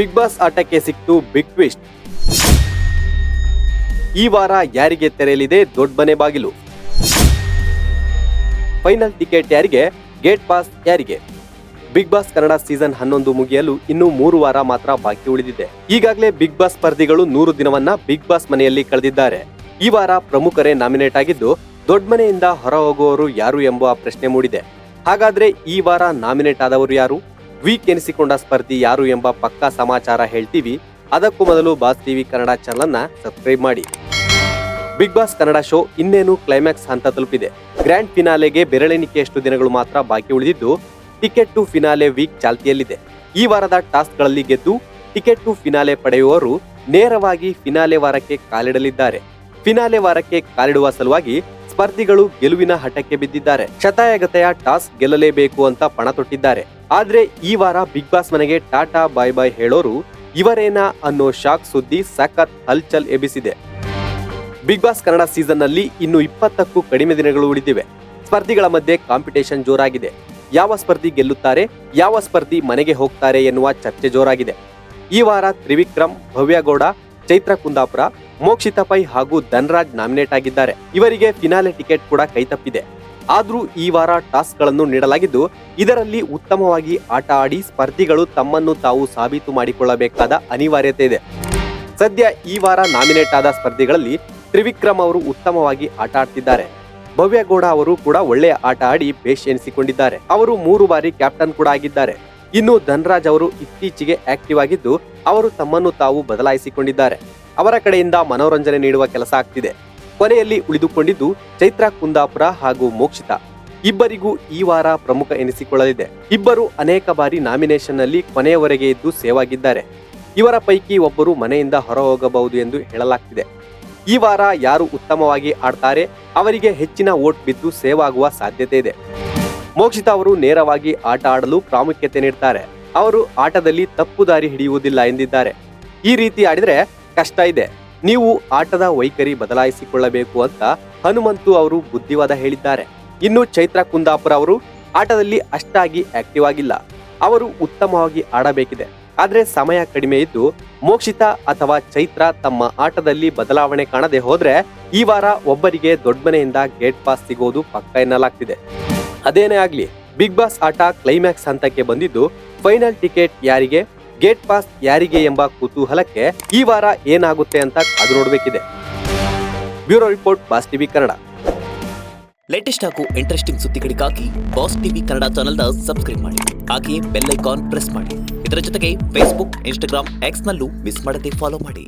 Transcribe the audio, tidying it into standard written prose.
Big boss ಆಟಕ್ಕೆ ಸಿಕ್ತು big twist. ಈ ವಾರ ಯಾರಿಗೆ ತೆರೆಯಲಿದೆ ದೊಡ್ಡ ಮನೆ ಬಾಗಿಲು? ಫೈನಲ್ ಟಿಕೆಟ್ ಯಾರಿಗೆ? ಗೇಟ್ ಪಾಸ್ ಯಾರಿಗೆ? ಬಿಗ್ ಬಾಸ್ ಕನ್ನಡ ಸೀಸನ್ 11 ಮುಗಿಯಲು ಇನ್ನು 3 ವಾರ ಮಾತ್ರ ಬಾಕಿ ಉಳಿದಿದೆ. ಈಗಾಗಲೇ ಬಿಗ್ ಬಾಸ್ ಸ್ಪರ್ಧಿಗಳು 100 ದಿನವನ್ನ ಬಿಗ್ ಬಾಸ್ ಮನೆಯಲ್ಲಿ ಕಳೆದಿದ್ದಾರೆ. ಈ ವಾರ ಪ್ರಮುಖರೇ ನಾಮಿನೇಟ್ ಆಗಿದ್ದು ದೊಡ್ಡ ಮನೆಯಿಂದ ಹೊರ ಹೋಗುವವರು ಯಾರು ಎಂಬ ಪ್ರಶ್ನೆ ಮೂಡಿದೆ. ಹಾಗಾದ್ರೆ ಈ ವಾರ ನಾಮಿನೇಟ್ ಆದವರು ಯಾರು? ವೀಕ್ ಎನಿಸಿಕೊಂಡ ಸ್ಪರ್ಧಿ ಯಾರು ಎಂಬ ಪಕ್ಕಾ ಸಮಾಚಾರ ಹೇಳ್ತೀವಿ. ಅದಕ್ಕೂ ಮೊದಲು ಬಾಸ್ ಟಿವಿ ಕನ್ನಡ ಚಾನಲ್ ಅನ್ನ ಸಬ್ಸ್ಕ್ರೈಬ್ ಮಾಡಿ. ಬಿಗ್ ಬಾಸ್ ಕನ್ನಡ ಶೋ ಇನ್ನೇನು ಕ್ಲೈಮ್ಯಾಕ್ಸ್ ಹಂತ ತಲುಪಿದೆ. ಗ್ರ್ಯಾಂಡ್ ಫಿನಾಲೆಗೆ ಬೆರಳೆಣಿಕೆಯಷ್ಟು ದಿನಗಳು ಮಾತ್ರ ಬಾಕಿ ಉಳಿದಿದ್ದು ಟಿಕೆಟ್ ಟು ಫಿನಾಲೆ ವೀಕ್ ಚಾಲ್ತಿಯಲ್ಲಿದೆ. ಈ ವಾರದ ಟಾಸ್ಕ್ಗಳಲ್ಲಿ ಗೆದ್ದು ಟಿಕೆಟ್ ಟು ಫಿನಾಲೆ ಪಡೆಯುವವರು ನೇರವಾಗಿ ಫಿನಾಲೆ ವಾರಕ್ಕೆ ಕಾಲಿಡಲಿದ್ದಾರೆ. ಫಿನಾಲೆ ವಾರಕ್ಕೆ ಕಾಲಿಡುವ ಸಲುವಾಗಿ ಸ್ಪರ್ಧಿಗಳು ಗೆಲುವಿನ ಹಠಕ್ಕೆ ಬಿದ್ದಿದ್ದಾರೆ. ಶತಾಯಗತೆಯ ಟಾಸ್ಕ್ ಗೆಲ್ಲಲೇಬೇಕು ಅಂತ ಪಣ ತೊಟ್ಟಿದ್ದಾರೆ. ಆದ್ರೆ ಈ ವಾರ ಬಿಗ್ ಬಾಸ್ ಮನೆಗೆ ಟಾಟಾ ಬಾಯ್ ಬಾಯ್ ಹೇಳೋರು ಇವರೇನಾ ಅನ್ನೋ ಶಾಕ್ ಸುದ್ದಿ ಸಖತ್ ಹಲ್ಚಲ್ ಎಬ್ಬಿಸಿದೆ. ಬಿಗ್ ಬಾಸ್ ಕನ್ನಡ ಸೀಸನ್ ನಲ್ಲಿ ಇನ್ನು 20ಕ್ಕೂ ಕಡಿಮೆ ದಿನಗಳು ಉಳಿದಿವೆ. ಸ್ಪರ್ಧಿಗಳ ಮಧ್ಯೆ ಕಾಂಪಿಟೇಷನ್ ಜೋರಾಗಿದೆ. ಯಾವ ಸ್ಪರ್ಧಿ ಗೆಲ್ಲುತ್ತಾರೆ, ಯಾವ ಸ್ಪರ್ಧಿ ಮನೆಗೆ ಹೋಗ್ತಾರೆ ಎನ್ನುವ ಚರ್ಚೆ ಜೋರಾಗಿದೆ. ಈ ವಾರ ತ್ರಿವಿಕ್ರಮ್, ಭವ್ಯಗೌಡ, ಚೈತ್ರ ಕುಂದಾಪುರ, ಮೋಕ್ಷಿತಾ ಪೈ ಹಾಗೂ ಧನ್ರಾಜ್ ನಾಮಿನೇಟ್ ಆಗಿದ್ದಾರೆ. ಇವರಿಗೆ ಫಿನಾಲೆ ಟಿಕೆಟ್ ಕೂಡ ಕೈತಪ್ಪಿದೆ. ಆದ್ರೂ ಈ ವಾರ ಟಾಸ್ಕ್ ಗಳನ್ನು ನೀಡಲಾಗಿದ್ದು ಇದರಲ್ಲಿ ಉತ್ತಮವಾಗಿ ಆಟ ಆಡಿ ಸ್ಪರ್ಧಿಗಳು ತಮ್ಮನ್ನು ತಾವು ಸಾಬೀತು ಮಾಡಿಕೊಳ್ಳಬೇಕಾದ ಅನಿವಾರ್ಯತೆ ಇದೆ. ಸದ್ಯ ಈ ವಾರ ನಾಮಿನೇಟ್ ಆದ ಸ್ಪರ್ಧಿಗಳಲ್ಲಿ ತ್ರಿವಿಕ್ರಮ್ ಅವರು ಉತ್ತಮವಾಗಿ ಆಟ ಆಡ್ತಿದ್ದಾರೆ. ಭವ್ಯಗೌಡ ಅವರು ಕೂಡ ಒಳ್ಳೆಯ ಆಟ ಆಡಿ ಬೇಷ್ ಎನಿಸಿಕೊಂಡಿದ್ದಾರೆ. ಅವರು 3 ಬಾರಿ ಕ್ಯಾಪ್ಟನ್ ಕೂಡ ಆಗಿದ್ದಾರೆ. ಇನ್ನು ಧನ್ರಾಜ್ ಅವರು ಇತ್ತೀಚೆಗೆ ಆಕ್ಟಿವ್ ಆಗಿದ್ದು ಅವರು ತಮ್ಮನ್ನು ತಾವು ಬದಲಾಯಿಸಿಕೊಂಡಿದ್ದಾರೆ. ಅವರ ಕಡೆಯಿಂದ ಮನೋರಂಜನೆ ನೀಡುವ ಕೆಲಸ ಆಗ್ತಿದೆ. ಕೊನೆಯಲ್ಲಿ ಉಳಿದುಕೊಂಡಿದ್ದು ಚೈತ್ರ ಕುಂದಾಪುರ ಹಾಗೂ ಮೋಕ್ಷಿತಾ. ಇಬ್ಬರಿಗೂ ಈ ವಾರ ಪ್ರಮುಖ ಎನಿಸಿಕೊಳ್ಳಲಿದೆ. ಇಬ್ಬರು ಅನೇಕ ಬಾರಿ ನಾಮಿನೇಷನ್ ನಲ್ಲಿ ಕೊನೆಯವರೆಗೆ ಇದ್ದು ಸೇವ್ ಆಗಿದ್ದಾರೆ. ಇವರ ಪೈಕಿ ಒಬ್ಬರು ಮನೆಯಿಂದ ಹೊರ ಹೋಗಬಹುದು ಎಂದು ಹೇಳಲಾಗ್ತಿದೆ. ಈ ವಾರ ಯಾರು ಉತ್ತಮವಾಗಿ ಆಡ್ತಾರೆ ಅವರಿಗೆ ಹೆಚ್ಚಿನ ವೋಟ್ ಬಿದ್ದು ಸೇವ್ ಆಗುವ ಸಾಧ್ಯತೆ ಇದೆ. ಮೋಕ್ಷಿತಾ ಅವರು ನೇರವಾಗಿ ಆಟ ಆಡಲು ಪ್ರಾಮುಖ್ಯತೆ ನೀಡ್ತಾರೆ. ಅವರು ಆಟದಲ್ಲಿ ತಪ್ಪು ದಾರಿ ಹಿಡಿಯುವುದಿಲ್ಲ ಎಂದಿದ್ದಾರೆ. ಈ ರೀತಿ ಆಡಿದ್ರೆ ಕಷ್ಟ ಇದೆ, ನೀವು ಆಟದ ವೈಖರಿ ಬದಲಾಯಿಸಿಕೊಳ್ಳಬೇಕು ಅಂತ ಹನುಮಂತು ಅವರು ಬುದ್ಧಿವಾದ ಹೇಳಿದ್ದಾರೆ. ಇನ್ನು ಚೈತ್ರ ಕುಂದಾಪುರ ಅವರು ಆಟದಲ್ಲಿ ಅಷ್ಟಾಗಿ ಆಕ್ಟಿವ್ ಆಗಿಲ್ಲ. ಅವರು ಉತ್ತಮವಾಗಿ ಆಡಬೇಕಿದೆ, ಆದ್ರೆ ಸಮಯ ಕಡಿಮೆ ಇದ್ದು ಮೋಕ್ಷಿತಾ ಅಥವಾ ಚೈತ್ರ ತಮ್ಮ ಆಟದಲ್ಲಿ ಬದಲಾವಣೆ ಕಾಣದೆ ಹೋದ್ರೆ ಈ ವಾರ ಒಬ್ಬರಿಗೆ ದೊಡ್ಡ ಮನೆಯಿಂದ ಗೇಟ್ ಪಾಸ್ ಸಿಗೋದು ಪಕ್ಕ ಎನ್ನಲಾಗ್ತಿದೆ. ಅದೇನೇ ಆಗ್ಲಿ, ಬಿಗ್ ಬಾಸ್ ಆಟ ಕ್ಲೈಮ್ಯಾಕ್ಸ್ ಹಂತಕ್ಕೆ ಬಂದಿದ್ದು ಫೈನಲ್ ಟಿಕೆಟ್ ಯಾರಿಗೆ, ಗೇಟ್ ಪಾಸ್ ಯಾರಿಗೆ ಎಂಬ ಕುತೂಹಲಕ್ಕೆ ಈ ವಾರ ಏನಾಗುತ್ತೆ ಅಂತ ಕಾದು ನೋಡಬೇಕಿದೆ. Bureau report, Boss TV Kannada. Latest ಹಾಗೂ ಇಂಟ್ರೆಸ್ಟಿಂಗ್ ಸುದ್ದಿಗಳಿಗಾಗಿ ಬಾಸ್ ಟಿವಿ ಕನ್ನಡ ಚಾನೆಲ್ನ ಸಬ್ಸ್ಕ್ರೈಬ್ ಮಾಡಿ. ಹಾಗೆಯೇ ಬೆಲ್ ಐಕಾನ್ ಪ್ರೆಸ್ ಮಾಡಿ. ಇದರ ಜೊತೆಗೆ ಫೇಸ್ಬುಕ್, ಇನ್ಸ್ಟಾಗ್ರಾಮ್, ಎಕ್ಸ್ ನಲ್ಲೂ ಮಿಸ್ ಮಾಡದೆ ಫಾಲೋ ಮಾಡಿ.